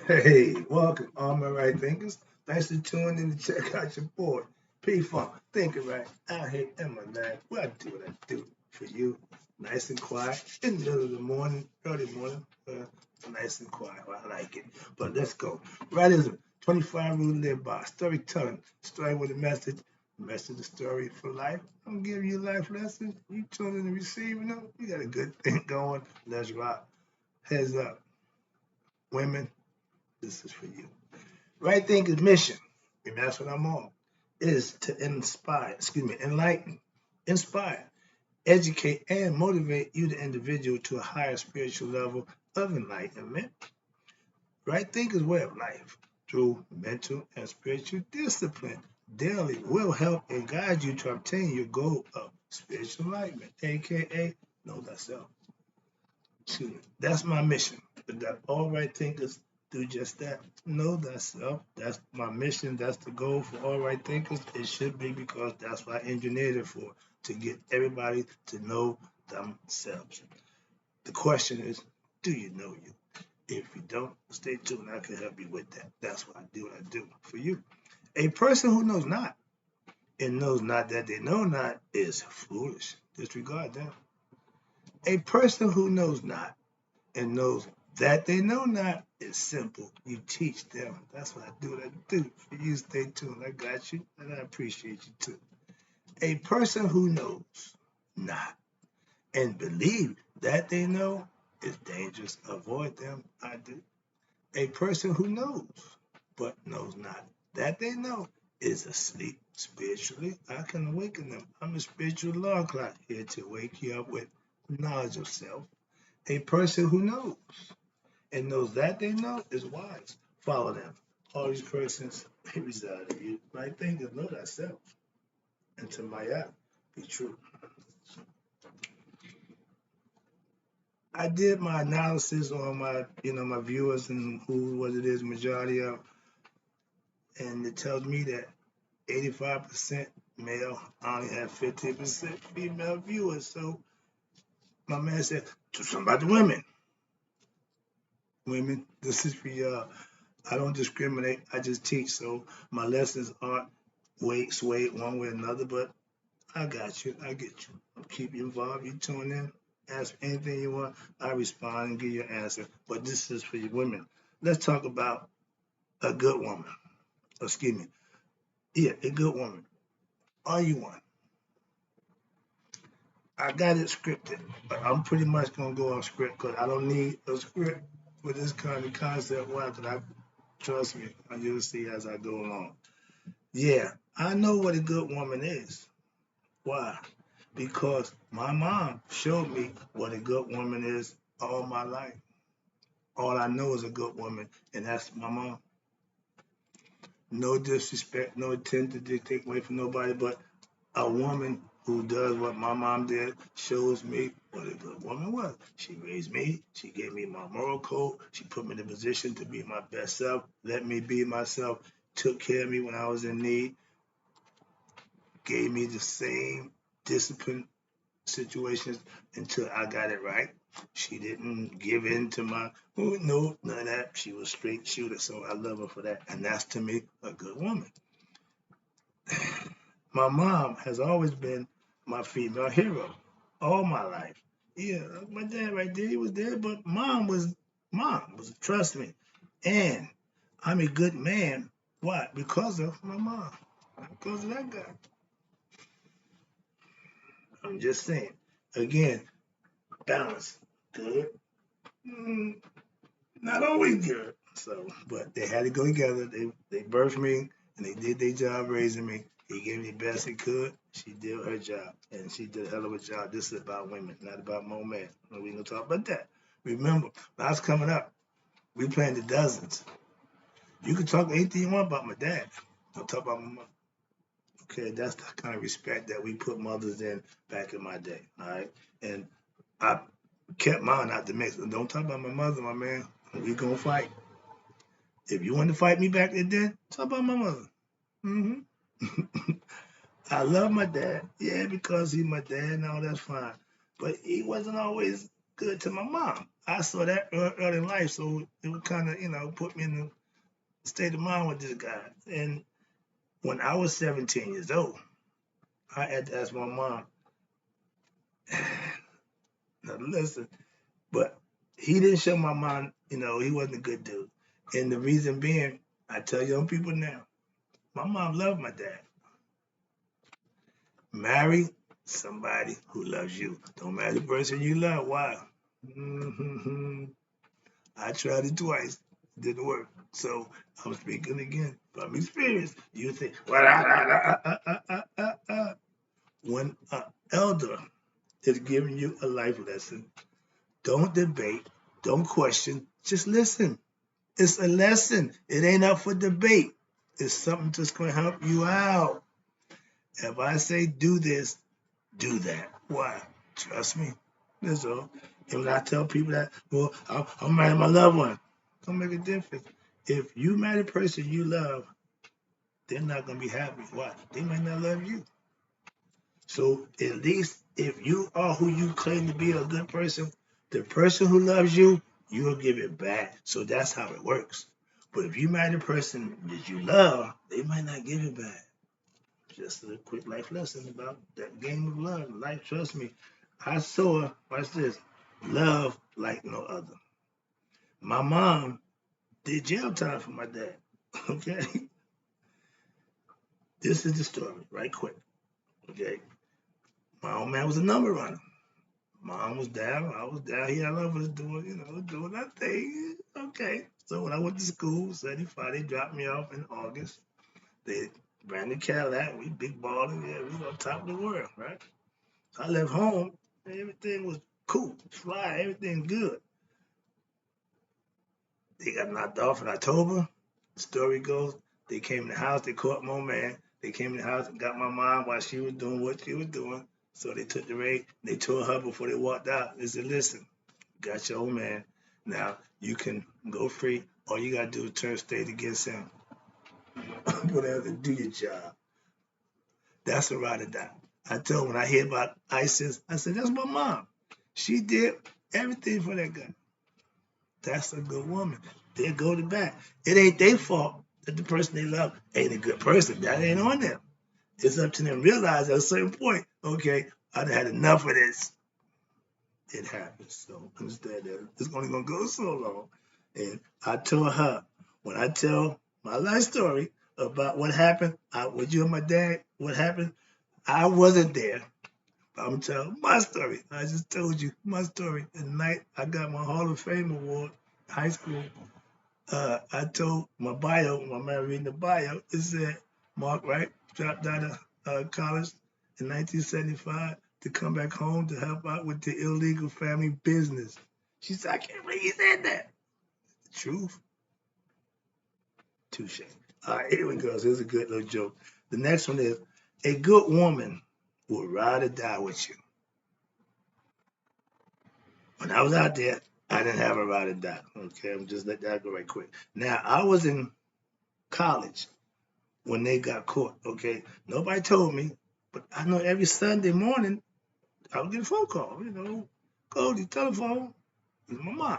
Hey, welcome, all my right thinkers. Thanks for tuning in to check out your boy, P-Funk. Thinking right out here in my life. What I do for you. Nice and quiet in the middle of the morning, early morning. Nice and quiet. Well, I like it. But let's go. Rightism, 25 rules to live by. Storytelling, story with a message of story for life. I'm giving you life lessons. You tune in and receiving them. You got a good thing going. Let's rock. Heads up. Women, this is for you. Right thinking mission, and that's what I'm on, is to enlighten, inspire, educate, and motivate you, the individual, to a higher spiritual level of enlightenment. Right thinker's way of life through mental and spiritual discipline daily will help and guide you to obtain your goal of spiritual enlightenment, aka know thyself. That's my mission. But that all right thinkers do just that. Know thyself. That's my mission. That's the goal for all right thinkers. It should be, because that's what I engineered it for, to get everybody to know themselves. The question is, do you know you? If you don't, stay tuned. I can help you with that. That's what I do for you. A person who knows not and knows not that they know not is foolish. Disregard that. A person who knows not and knows that they know not is simple. You teach them. That's what I do. What I do for you. Stay tuned. I got you, and I appreciate you too. A person who knows not and believe that they know is dangerous. Avoid them. I do. A person who knows but knows not that they know is asleep spiritually. I can awaken them. I'm a spiritual alarm clock here to wake you up with knowledge of self. A person who knows and knows that they know is wise. Follow them. All these persons, they reside in you. Right thing is know thyself. And to my app, be true. I did my analysis on my viewers and what it is, majority of, and it tells me that 85% male, I only have 15% female viewers. So my man said, do something about the women. Women, this is for y'all. I don't discriminate. I just teach. So my lessons aren't swayed one way or another, but I got you. I get you. I'll keep you involved. You tune in. Ask anything you want. I respond and give you an answer. But this is for you women. Let's talk about a good woman. Excuse me. Yeah, a good woman. Are you one? I got it scripted, but I'm pretty much gonna go on script because I don't need a script for this kind of concept. Why? Because I trust me, you'll see as I go along. Yeah, I know what a good woman is. Why? Because my mom showed me what a good woman is all my life. All I know is a good woman, and that's my mom. No disrespect, no intent to take away from nobody, but a woman who does what my mom did shows me what a good woman was. She raised me. She gave me my moral code. She put me in a position to be my best self, let me be myself, took care of me when I was in need, gave me the same discipline situations until I got it right. She didn't give in to no, none of that. She was straight shooter, so I love her for that. And that's, to me, a good woman. My mom has always been my female hero all my life. Yeah, my dad right there, he was there, but mom was, trust me. And I'm a good man. Why? Because of my mom. Because of that guy. I'm just saying. Again, balance. Good. Mm, not always good. So, but they had to go together. They birthed me and they did their job raising me. He gave me the best he could. She did her job, and she did a hell of a job. This is about women, not about more men. We gonna talk about that. Remember, when I was coming up, we playing the dozens. You can talk anything you want about my dad. Don't talk about my mom. Okay, that's the kind of respect that we put mothers in back in my day. All right, and I kept mine out the mix. Don't talk about my mother, my man. We gonna fight. If you want to fight me back then, talk about my mother. Hmm I love my dad. Yeah, because he's my dad. No, that's fine. But he wasn't always good to my mom. I saw that early in life, so it would kind of, put me in the state of mind with this guy. And when I was 17 years old, I had to ask my mom, now listen, but he didn't show my mom, he wasn't a good dude. And the reason being, I tell young people now, my mom loved my dad. Marry somebody who loves you. Don't marry the person you love. Why? I tried it twice. It didn't work. So I'm speaking again from experience. You think, when an elder is giving you a life lesson, don't debate, don't question, just listen. It's a lesson. It ain't up for debate. It's something that's going to help you out. If I say do this, do that. Why? Trust me. That's all. And when I tell people that, well, I'm marrying my loved one, don't make a difference. If you marry the person you love, they're not going to be happy. Why? They might not love you. So at least if you are who you claim to be, a good person, the person who loves you, you'll give it back. So that's how it works. But if you marry the person that you love, they might not give it back. Just a quick life lesson about that game of love. Life, trust me. I saw, watch this, love like no other. My mom did jail time for my dad. Okay? This is the story, right quick. Okay? My old man was a number runner. Mom was down, I was down here. I love us doing that thing. Okay. So when I went to school, 75, they dropped me off in August. They brand new Cadillac, we big balling, yeah, we on top of the world, right? I left home, and everything was cool, fly, everything good. They got knocked off in October. The story goes, they came in the house, they caught my man. They came in the house and got my mom while she was doing what she was doing. So they took the raid, they told her before they walked out, they said, listen, you got your old man. Now you can go free. All you gotta do is turn state against him. Whatever, do your job. That's a ride or die. I told when I hear about ISIS, I said, that's my mom. She did everything for that guy. That's a good woman. They go to bat. It ain't their fault that the person they love ain't a good person. That ain't on them. It's up to them to realize at a certain point, okay, I've had enough of this. It happens. So understand that it's only gonna go so long. And I told her, when I tell my life story about what happened, with you and my dad, what happened, I wasn't there. I'm telling my story. I just told you my story. The night I got my Hall of Fame award, high school, I told my bio, my man reading the bio, it said, Mark Wright dropped out of college in 1975 to come back home to help out with the illegal family business. She said, I can't believe you said that. The truth. Touche. All right, here we go. Here's a good little joke. The next one is, a good woman will ride or die with you. When I was out there, I didn't have a ride or die. Okay, I'm just let that go right quick. Now, I was in college when they got caught. Okay, nobody told me, but I know every Sunday morning I would get a phone call. Cody, telephone. It's my mom.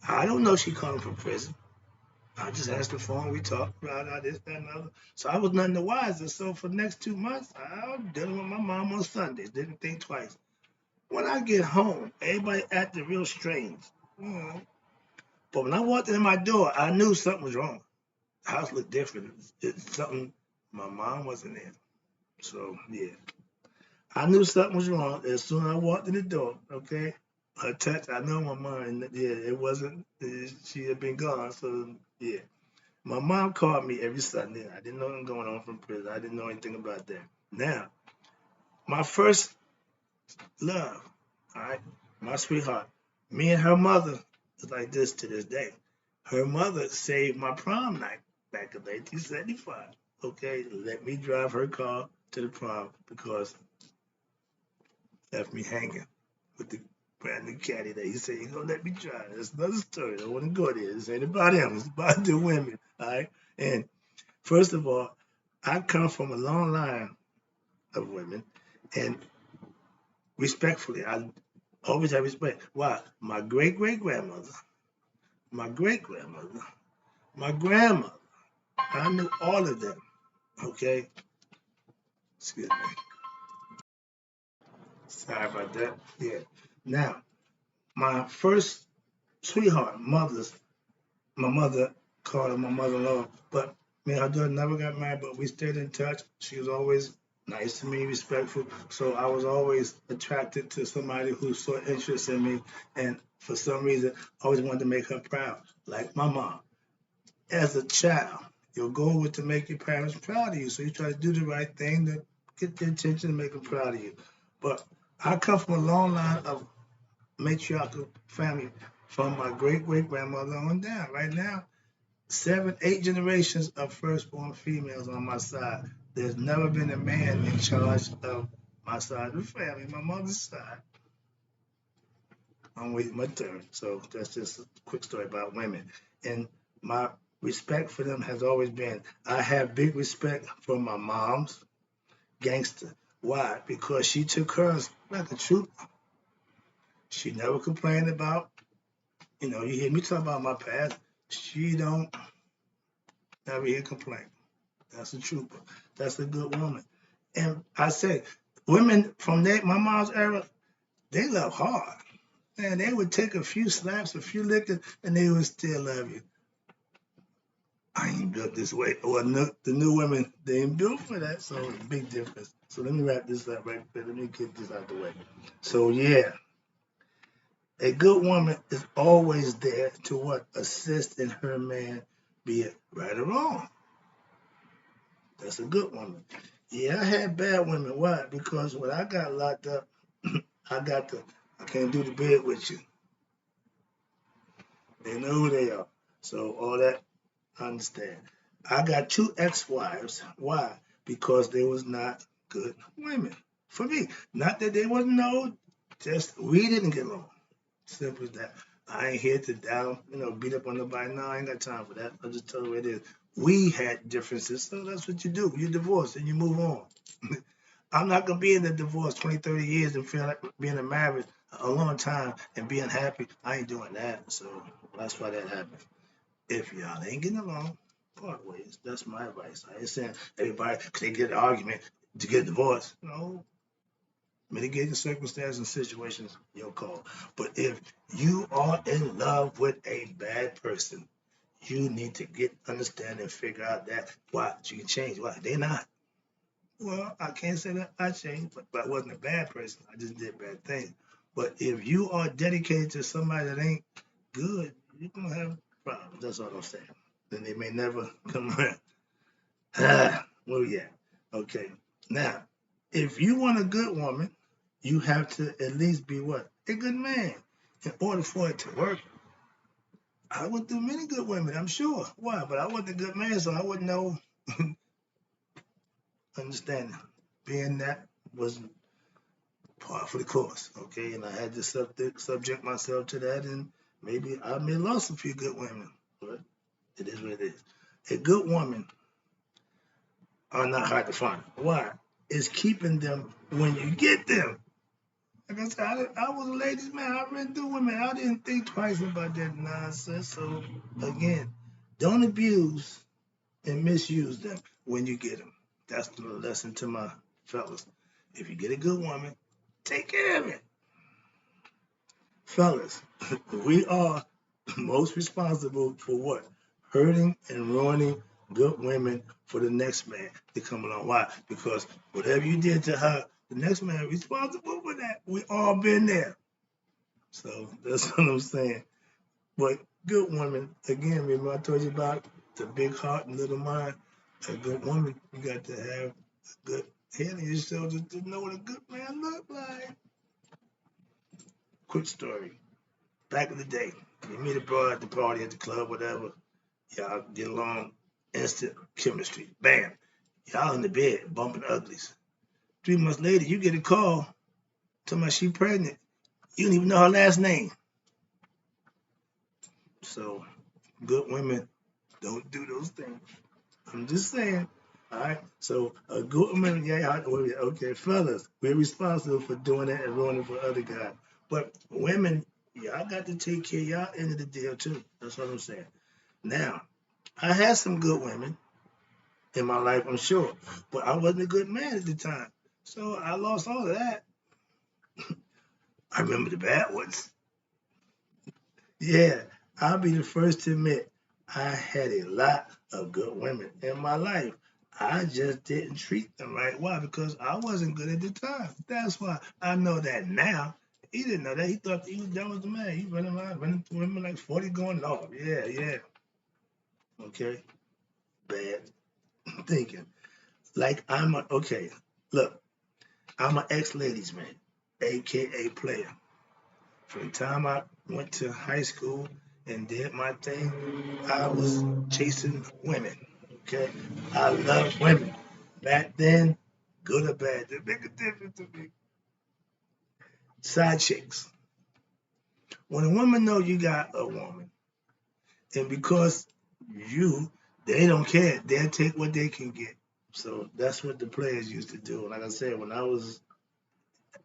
I don't know she calling from prison. I just answered the phone. We talked about this, that, and the other. So I was nothing the wiser. So for the next 2 months, I was dealing with my mom on Sundays. Didn't think twice. When I get home, everybody acted real strange. But when I walked in my door, I knew something was wrong. The house looked different. It's something, my mom wasn't there. So, yeah. I knew something was wrong as soon as I walked in the door, okay? Her touch, I know my mom, yeah, it wasn't, she had been gone, so, yeah. My mom called me every Sunday. I didn't know what was going on from prison. I didn't know anything about that. Now, my first love, all right, my sweetheart, me and her mother is like this to this day. Her mother saved my prom night back in 1975. Okay, let me drive her car to the prom because left me hanging with the brand new caddy that he said he's gonna let me drive. That's another story. I don't want to go there. This ain't about him. It's about the women. All right. And first of all, I come from a long line of women, and respectfully, Always have respect. Why? My great great grandmother, my great grandmother, my grandmother. I knew all of them. Okay. Excuse me. Sorry about that. Yeah. Now, my first sweetheart, my mother called her my mother-in-law, but me and her daughter never got married, but we stayed in touch. She was always nice to me, respectful. So I was always attracted to somebody who saw interest in me, and for some reason, I always wanted to make her proud, like my mom. As a child, your goal was to make your parents proud of you, so you try to do the right thing to get their attention and make them proud of you. But I come from a long line of matriarchal family from my great great grandmother on down. Right now, 7, 8 generations of firstborn females on my side. There's never been a man in charge of my side of the family, my mother's side. I'm waiting my turn. So that's just a quick story about women. And my respect for them has always been I have big respect for my mom's gangster. Why? Because she took hers like a trooper. She never complained about, you hear me talk about my past. She don't never hear complain. That's a trooper. That's a good woman. And I say, women from my mom's era, they love hard. Man, they would take a few slaps, a few liquors, and they would still love you. I ain't built this way. Well, no, the new women, they ain't built for that, so big difference. So let me wrap this up right there. Let me get this out the way. So yeah, a good woman is always there to what? Assist in her man, be it right or wrong. That's a good woman. Yeah, I had bad women. Why? Because when I got locked up, I can't do the bed with you. They know who they are. So all that, I understand. I got 2 ex-wives. Why? Because they was not good women for me. Not that they wasn't no, just we didn't get along. Simple as that. I ain't here to beat up on nobody. No, I ain't got time for that. I'll just tell you what it is. We had differences, so that's what you do. You divorce and you move on. I'm not gonna be in the divorce 20, 30 years and feel like being a marriage a long time and being happy. I ain't doing that. So that's why that happened. If y'all ain't getting along, part ways. That's my advice. I ain't saying everybody they get an argument to get divorced. No. Mitigating circumstances and situations, your call. But if you are in love with a bad person, you need to understand and figure out that why you can change. Why they not? Well, I can't say that I changed, but I wasn't a bad person. I just did bad things. But if you are dedicated to somebody that ain't good, you're gonna have problems. That's all I'm saying. Then they may never come around. Well, yeah. Okay. Now, if you want a good woman, you have to at least be what? A good man. In order for it to work, I went through many good women, I'm sure. Why? But I wasn't a good man, so I wouldn't know. Understand being that was part for the course, okay? And I had to subject myself to that, and maybe I may have lost a few good women, but it is what it is. A good woman are not hard to find. Why? It's keeping them when you get them. Like I said, I was a ladies' man. I read through women. I didn't think twice about that nonsense. So, again, don't abuse and misuse them when you get them. That's the lesson to my fellas. If you get a good woman, take care of it. Fellas, we are most responsible for what? Hurting and ruining good women for the next man to come along. Why? Because whatever you did to her, the next man is responsible for that. We all been there. So that's what I'm saying. But good women, again, remember I told you about the big heart and little mind. A good woman, you got to have a good head on your shoulders to know what a good man look like. Quick story. Back in the day, you meet a broad at the party, at the club, whatever. Y'all get along, instant chemistry. Bam. Y'all in the bed, bumping uglies. 3 months later, you get a call telling me she's pregnant. You don't even know her last name. So, good women don't do those things. I'm just saying. All right. So, a good woman, okay, fellas, we're responsible for doing that and ruining for other guys. But women, y'all got to take care of y'all end of the deal too. That's what I'm saying. Now, I had some good women in my life, I'm sure, but I wasn't a good man at the time. So I lost all of that. I remember the bad ones. Yeah, I'll be the first to admit I had a lot of good women in my life. I just didn't treat them right. Why? Because I wasn't good at the time. That's why I know that now. He didn't know that. He thought he was done with the man. He running around, running through women like 40 going off. Yeah, yeah. Okay. Bad thinking. Like okay. Look, I'm an ex-ladies man, aka player. From the time I went to high school and did my thing, I was chasing women. Okay, I love women. Back then, good or bad, the big difference to me. Side chicks. When a woman know you got a woman, and because you, they don't care. They'll take what they can get. So that's what the players used to do. Like I said, when I was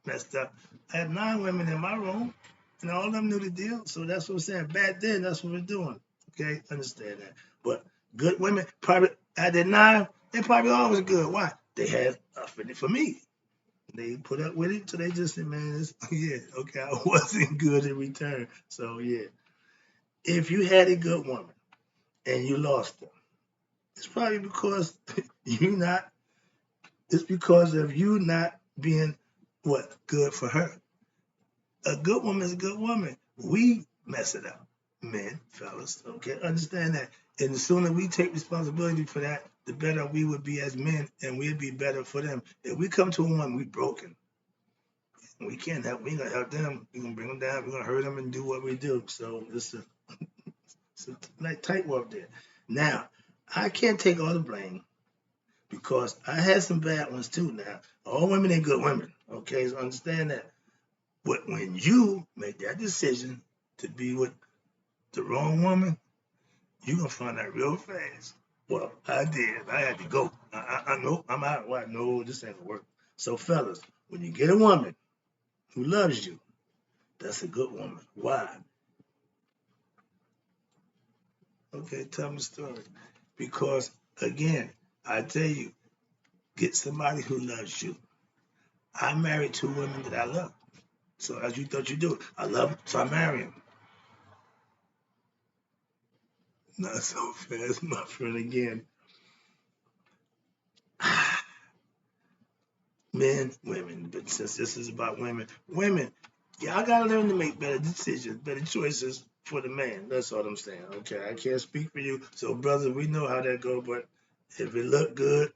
messed up, I had 9 women in my room, and all of them knew the deal. So that's what I'm saying. Back then, that's what we're doing. Okay, understand that. But good women, probably at that 9, they probably always good. Why? They had affinity for me. They put up with it, so they just said, man, yeah, okay, I wasn't good in return. So yeah, if you had a good woman and you lost her, it's probably because you not. It's because of you not being what good for her. A good woman is a good woman. We mess it up, men, fellas. Okay, understand that. And the sooner we take responsibility for that, the better we would be as men, and we'd be better for them. If we come to a woman, we broken. We can't help. We ain't gonna help them. We gonna bring them down. We are gonna hurt them and do what we do. So it's a like tightrope there. Now, I can't take all the blame because I had some bad ones too. Now, all women ain't good women. Okay, so understand that. But when you make that decision to be with the wrong woman, you're going to find out real fast. Well, I did. I had to go. I know I'm out. Why? No, this ain't going to work. So, fellas, when you get a woman who loves you, that's a good woman. Why? Okay, tell me a story. Because, again, I tell you, get somebody who loves you. I married 2 women that I love. So, as you thought you do, I love them, so I marry them. Not so fast, my friend, again. Men, women, but since this is about women, y'all gotta learn to make better decisions, better choices for the man. That's all I'm saying. Okay, I can't speak for you. So, brother, we know how that go, but if it look good,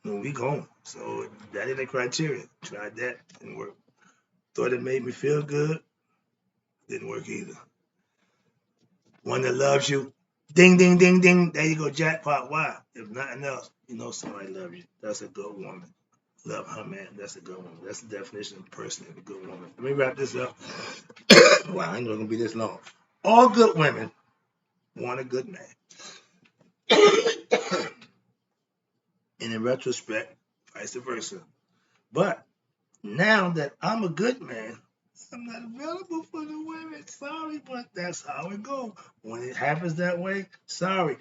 then we gone. So that ain't the criteria. Tried that, didn't work. Thought it made me feel good, didn't work either. One that loves you, ding, ding, ding, ding. There you go, jackpot. Why? If nothing else, you know somebody loves you. That's a good woman. Love her, man. That's a good woman. That's the definition of a person of a good woman. Let me wrap this up. Wow, I ain't gonna be this long. All good women want a good man. And in retrospect, vice versa. But now that I'm a good man, I'm not available for the women. Sorry, but that's how it goes. When it happens that way, sorry.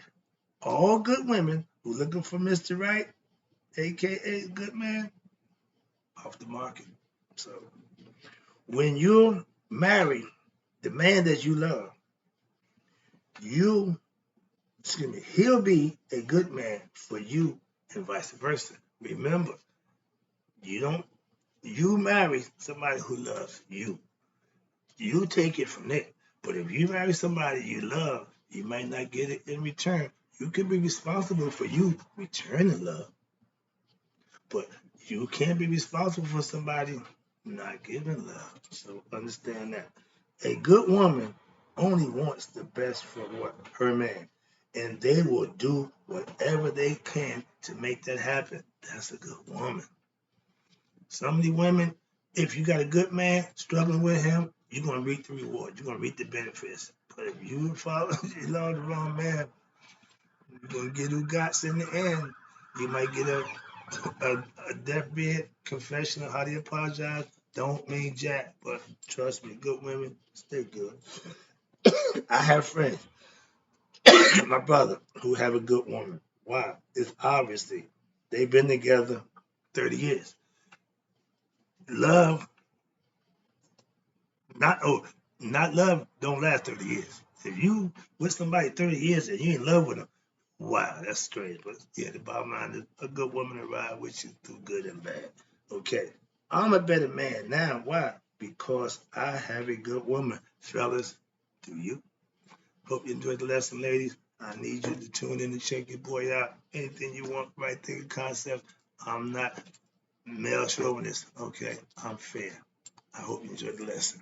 All good women who looking for Mr. Right, aka good man, off the market. So when you marry the man that you love, you, excuse me, he'll be a good man for you and vice versa. Remember, you marry somebody who loves you. You take it from there. But if you marry somebody you love, you might not get it in return. You can be responsible for you returning love. But you can't be responsible for somebody not giving love. So understand that. A good woman only wants the best for what? Her man. And they will do whatever they can to make that happen. That's a good woman. Some of the women, if you got a good man struggling with him, you're going to reap the reward. You're going to reap the benefits. But if you follow you love the wrong man, you're going to get who got in the end. You might get a deathbed confession of how they apologize, don't mean jack, but trust me, good women stay good. I have friends, my brother, who have a good woman. Why? It's obviously they've been together 30 years. Love, not oh, not love don't last 30 years. If you with somebody 30 years and you in love with them, wow, that's strange. But yeah, the bottom line is a good woman to ride with you through good and bad. Okay. I'm a better man now. Why? Because I have a good woman. Fellas, do you? Hope you enjoyed the lesson, ladies. I need you to tune in and check your boy out. Anything you want, right thinking concept. I'm not male chauvinist, okay? I'm fair. I hope you enjoyed the lesson.